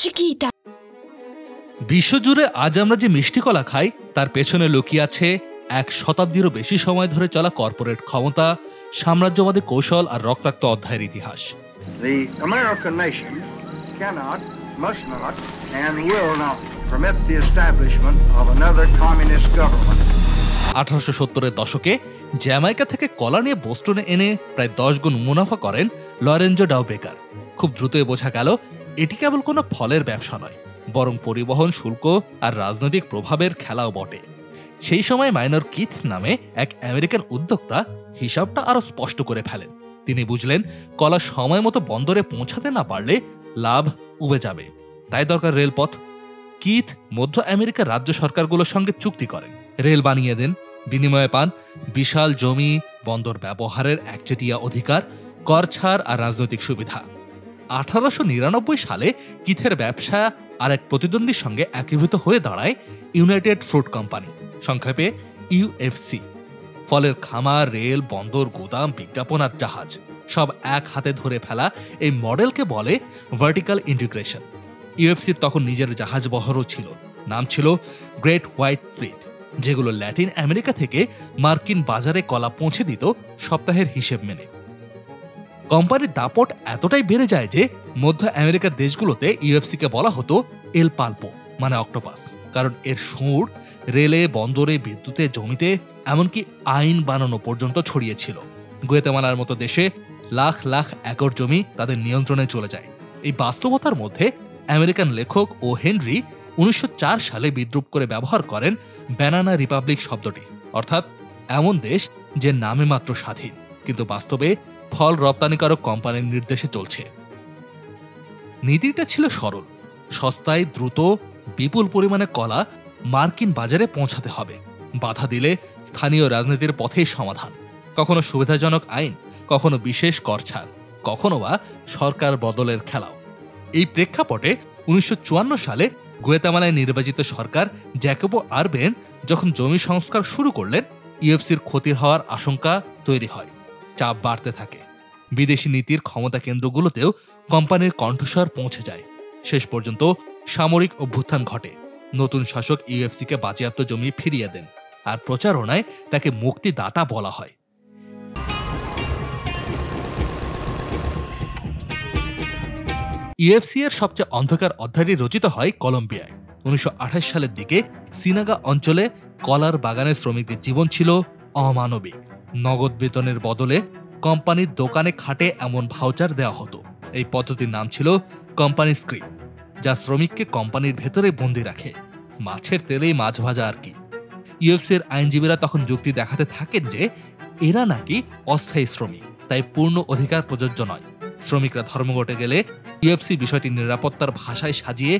Chiquita. বিশ্বজুড়ে আজ আমরা যে মিষ্টি কলা খাই তার পেছনে লুকিয়ে আছে এক শতাব্দীরও বেশি সময় ধরে চলা কর্পোরেট ক্ষমতা, সাম্রাজ্যবাদী কৌশল আর রক্তাক্ত অধ্যায়ের ইতিহাস। The American nation cannot, must not, and will not permit the establishment of another communist government. 1870-এর দশকে জ্যামাইকা থেকে কলা নিয়ে বোস্টনে এনে প্রায় 10 গুণ মুনাফা করেন লরেঞ্জো ডাউ বেকার। খুব দ্রুতই বোঝা গেল এটি কেবল কোনো ফলের ব্যবসা নয়, বরং পরিবহন শুল্ক আর রাজনৈতিক প্রভাবের খেলাও বটে। সেই সময় মাইনর কিথ নামে এক আমেরিকান উদ্যোক্তা হিসাবটা আরো স্পষ্ট করে ফেলেন। তিনি বুঝলেন কলা সময় মতো বন্দরে পৌঁছাতে না পারলে লাভ উবে যাবে, তাই দরকার রেলপথ। কিথ মধ্য আমেরিকার রাজ্য সরকারগুলোর সঙ্গে চুক্তি করেন, রেল বানিয়ে দেন, বিনিময়ে পান বিশাল জমি, বন্দর ব্যবহারের একচেটিয়া অধিকার, কর ছাড় আর রাজনৈতিক সুবিধা। 1899 সালে কিথের ব্যবসা আর এক প্রতিদ্বন্দ্বীর সঙ্গে একীভূত হয়ে দাঁড়ায় ইউনাইটেড ফ্রুট কোম্পানি, সংক্ষেপে ইউএফসি। ফলের খামার, রেল, বন্দর, গোদাম, বিজ্ঞাপন আর জাহাজ সব এক হাতে ধরে ফেলা এই মডেলকে বলে ভার্টিক্যাল ইন্টিগ্রেশন। ইউএফসির তখন নিজের জাহাজ বহরও ছিল, নাম ছিল গ্রেট হোয়াইট ফ্লিট, যেগুলো ল্যাটিন আমেরিকা থেকে মার্কিন বাজারে কলা পৌঁছে দিত সপ্তাহের হিসেব মেনে। কোম্পানির দাপট এতটাই বেড়ে যায় যে মধ্য আমেরিকার দেশগুলোতে ইউএফসিকে বলা হতো এল পালপো, মানে অক্টোপাস, কারণ এর সুর রেলে, বন্দরে, বিদ্যুতে, জমিতে, এমনকি আইন বানানো পর্যন্ত ছড়িয়েছিল। গুয়েতেমালার মতো দেশে লাখ লাখ একর জমি তাদের নিয়ন্ত্রণে চলে যায়। এই বাস্তবতার মধ্যে আমেরিকান লেখক ও হেনরি 1904 সালে বিদ্রূপ করে ব্যবহার করেন ব্যানানা রিপাবলিক শব্দটি, অর্থাৎ এমন দেশ যে নামে মাত্র স্বাধীন কিন্তু বাস্তবে ফল রপ্তানিকারক কোম্পানির নির্দেশে চলছে। নীতিটা ছিল সরল, সস্তায় দ্রুত বিপুল পরিমাণে কলা মার্কিন বাজারে পৌঁছাতে হবে। বাধা দিলে স্থানীয় রাজনীতির পথেই সমাধান, কখনো সুবিধাজনক আইন, কখনো বিশেষ কর ছাড়, কখনো বা সরকার বদলের খেলাও। এই প্রেক্ষাপটে 1954 সালে গুয়েতামালায় নির্বাচিত সরকার জ্যাকোবো আরবেন যখন জমি সংস্কার শুরু করলেন, ইউএফসির ক্ষতি হওয়ার আশঙ্কা তৈরি হয়, চাপ বাড়তে থাকে। বিদেশি নীতির ক্ষমতা কেন্দ্রগুলোতেও কোম্পানির কণ্ঠস্বর পৌঁছে যায়। শেষ পর্যন্ত সামরিক অভ্যুত্থান ঘটে। নতুন শাসক ইউএফসিকে বাজেয়াপ্ত জমি ফিরিয়ে দেন, আর প্রচারণায় তাকে মুক্তিদাতা বলা হয়। ইউএফসি এর সবচেয়ে অন্ধকার অধ্যায়টি রচিত হয় কলম্বিয়ায়। 1928 সালের দিকে সিনাগা অঞ্চলে কলার বাগানের শ্রমিকদের জীবন ছিল অমানবিক। নগদ বেতনের বদলে কোম্পানির দোকানে খাটে এমন ভাউচার দেওয়া হতো। এই পদ্ধতির নাম ছিল কোম্পানি স্ক্রিপ্ট, যা শ্রমিককে কোম্পানির ভেতরে বন্দী রাখে। মাছের তেলেই মাছ ভাজা আর কি। ইউএফসির আইনজীবীরা তখন যুক্তি দেখাতে থাকেন যে এরা নাকি অস্থায়ী শ্রমিক, তাই পূর্ণ অধিকার প্রযোজ্য নয়। শ্রমিকরা ধর্মঘটে গেলে ইউএফসি বিষয়টি নিরাপত্তার ভাষায় সাজিয়ে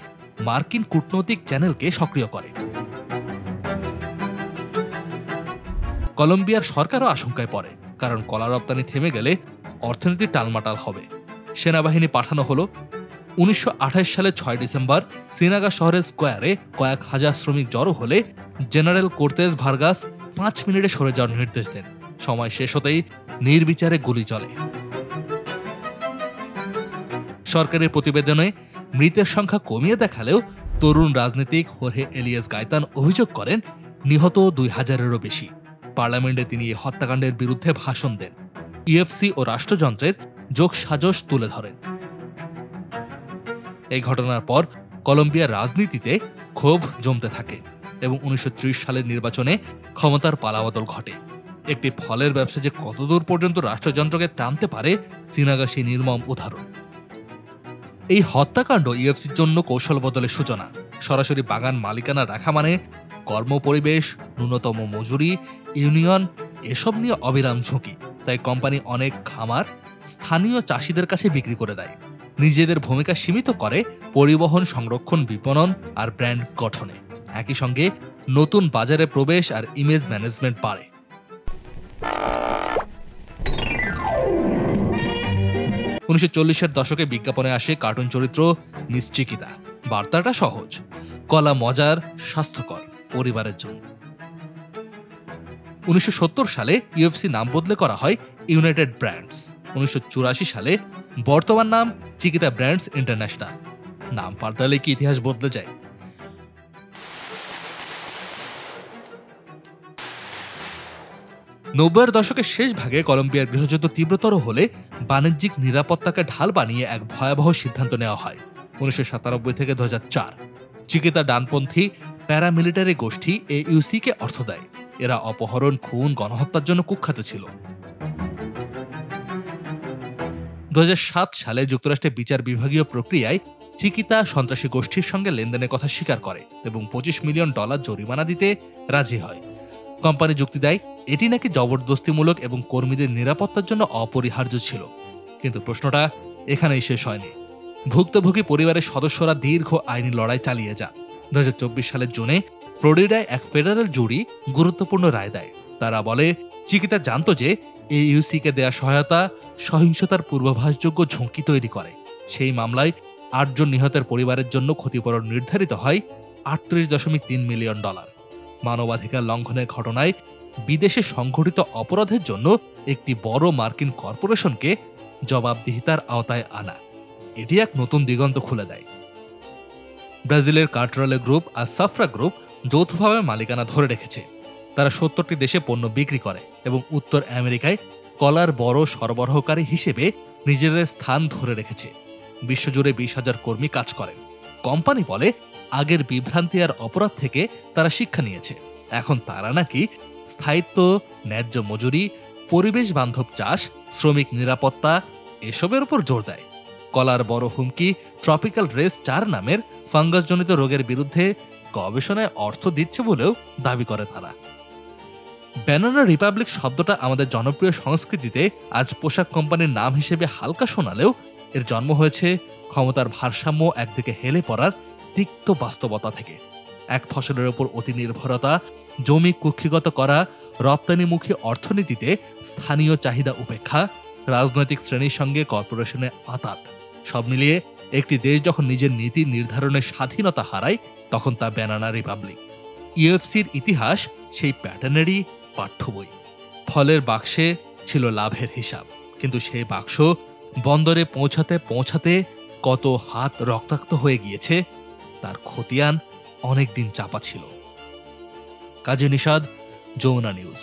মার্কিন কূটনৈতিক চ্যানেলকে সক্রিয় করে। কলম্বিয়ার সরকারও আশঙ্কায় পড়ে, কারণ কলা রপ্তানি থেমে গেলে অর্থনীতি টালমাটাল হবে। সেনাবাহিনী পাঠানো হলো। 1928 সালে 6 ডিসেম্বর সিনাগা শহরের স্কোয়ারে কয়েক হাজার শ্রমিক জড়ো হলে জেনারেল কোর্তেজ ভার্গাস 5 মিনিটে সরে যাওয়ার নির্দেশ দেন। সময় শেষ হতেই নির্বিচারে গুলি চলে। সরকারের প্রতিবেদনে মৃতের সংখ্যা কমিয়ে দেখালেও তরুণ রাজনীতিক হোর্হে এলিয়াস গায়তান অভিযোগ করেন নিহত 2000-এরও বেশি। পার্লামেন্টে তিনি এই হত্যাকাণ্ডের বিরুদ্ধে ভাষণ দেন, ইউএফসি ও রাষ্ট্রযন্ত্রের যোগসাজশ তুলে ধরেন। এই ঘটনার পর কলম্বিয়ার রাজনীতিতে ক্ষোভ জমতে থাকে এবং 1930 সালের নির্বাচনে ক্ষমতার পালাবদল ঘটে। একটি ফলের ব্যবসা যে কতদূর পর্যন্ত রাষ্ট্রযন্ত্রকে টানতে পারে, সিনাগা সেই নির্মম উদাহরণ। এই হত্যাকাণ্ড ইউএফসির জন্য কৌশল বদলের সূচনা। সরাসরি বাগান মালিকানা রাখা মানে কর্মপরিবেশ, ন্যূনতম মজুরি, ইউনিয়ন এসব নিয়ে অবিরাম ঝুঁকি। তাই কোম্পানি অনেক খামার স্থানীয় চাষিদের কাছে বিক্রি করে দেয়। নিজেদের ভূমিকা সীমিত করে পরিবহন, সংরক্ষণ, বিপণন আর ব্র্যান্ড গঠনে। একই সঙ্গে নতুন বাজারে প্রবেশ আর ইমেজ ম্যানেজমেন্ট বাড়ে। 1940-এর দশকে বিজ্ঞাপনে আসে কার্টুন চরিত্র মিস চিকিতা। বার্তাটা সহজ, কলা মজার, স্বাস্থ্যকর, পরিবারের জন্য। 1970 সালে ইউএফসি নাম বদলে করা হয় ইউনাইটেড ব্র্যান্ডস। 1984 সালে বর্তমান নাম চিকিতা ব্র্যান্ডস ইন্টারন্যাশনাল। নাম পাল্টালে কি ইতিহাস বদলে যায়? নব্বইয়ের দশকের শেষ ভাগে কলম্বিয়ার গৃহযুদ্ধ তীব্রতর হলে বাণিজ্যিক নিরাপত্তাকে ঢাল বানিয়ে এক ভয়াবহ সিদ্ধান্ত নেওয়া হয় 1997 থেকে 2004। চিকিতা ডানপন্থী প্যারামিলিটারি গোষ্ঠী AUC কে অর্থ দেয়। এরা অপহরণ, খুন, গণহত্যার জন্য কুখ্যাত ছিল। 2007 সালে যুক্তরাষ্ট্রের বিচার বিভাগীয় প্রক্রিয়ায় চিকিতা সন্ত্রাসী গোষ্ঠীর সঙ্গে লেনদেনের কথা স্বীকার করে এবং $25 মিলিয়ন জরিমানা দিতে রাজি হয়। কোম্পানি যুক্তি দেয় এটি নাকি জবরদস্তিমূলক এবং কর্মীদের নিরাপত্তার জন্য অপরিহার্য ছিল। কিন্তু প্রশ্নটা এখানেই শেষ হয়নি। ভুক্তভোগী পরিবারের সদস্যরা দীর্ঘ আইনি লড়াই চালিয়ে যান। 2024 সালের জুনে ফ্লোরিডায় এক ফেডারেল জুরি গুরুত্বপূর্ণ রায় দেয়। তারা বলে চিকিতা জানত যে AUC কে দেয়া সহায়তা সহিংসতার পূর্বাভাসযোগ্য ঝুঁকি তৈরি করে। সেই মামলায় 8 জন নিহতের পরিবারের জন্য ক্ষতিপূরণ নির্ধারিত হয় $38.3 মিলিয়ন। মানবাধিকার লঙ্ঘনের ঘটনায় বিদেশে সংঘটিত অপরাধের জন্য একটি বড় মার্কিন কর্পোরেশনকে জবাবদিহিতার আওতায় আনা, এটি এক নতুন দিগন্ত খুলে দেয়। ব্রাজিলের কার্টরালে গ্রুপ আর সাফরা গ্রুপ যৌথভাবে মালিকানা ধরে রেখেছে। তারা 70টি দেশে পণ্য বিক্রি করে এবং উত্তর আমেরিকায় কলার বড় সরবরাহকারী হিসেবে নিজেদের স্থান ধরে রেখেছে। বিশ্বজুড়ে 20,000 কর্মী কাজ করেন। কোম্পানি বলে আগের বিভ্রান্তি আর অপরাধ থেকে তারা শিক্ষা নিয়েছে। এখন তারা নাকি স্থায়িত্ব, ন্যায্য মজুরি, পরিবেশ বান্ধব চাষ, শ্রমিক নিরাপত্তা এসবের উপর জোর দেয়। কলার বড় হুমকি ট্রপিক্যাল রেস 4 নামের ফাঙ্গাসজনিত রোগের বিরুদ্ধে গবেষণায় অর্থ দিচ্ছে বলেও দাবি করে তারা। ব্যানানা রিপাবলিক শব্দটা আমাদের জনপ্রিয় সংস্কৃতিতে আজ পোশাক কোম্পানির নাম হিসেবে হালকা শোনালেও এর জন্ম হয়েছে ক্ষমতার ভারসাম্য একদিকে হেলে পড়ার তিক্ত বাস্তবতা থেকে। এক ফসলের উপর অতি নির্ভরতা, জমি কুক্ষিগত করা, রপ্তানিমুখী অর্থনীতিতে স্থানীয় চাহিদা উপেক্ষা, রাজনৈতিক শ্রেণীর সঙ্গে কর্পোরেশনের আঁতাত, সব মিলিয়ে একটি দেশ যখন নিজের নীতি নির্ধারণের স্বাধীনতা হারায় তখন তা ব্যানানা রিপাবলিক। ইউএফসির ইতিহাস সেই প্যাটার্নেরই পাঠ্য বই। ফলের বাক্সে ছিল লাভের হিসাব, কিন্তু সেই বাক্স বন্দরে পৌঁছাতে পৌঁছাতে কত হাত রক্তাক্ত হয়ে গিয়েছে তার খতিয়ান অনেকদিন চাপা ছিল। কাজী নিষাদ, যমুনা নিউজ।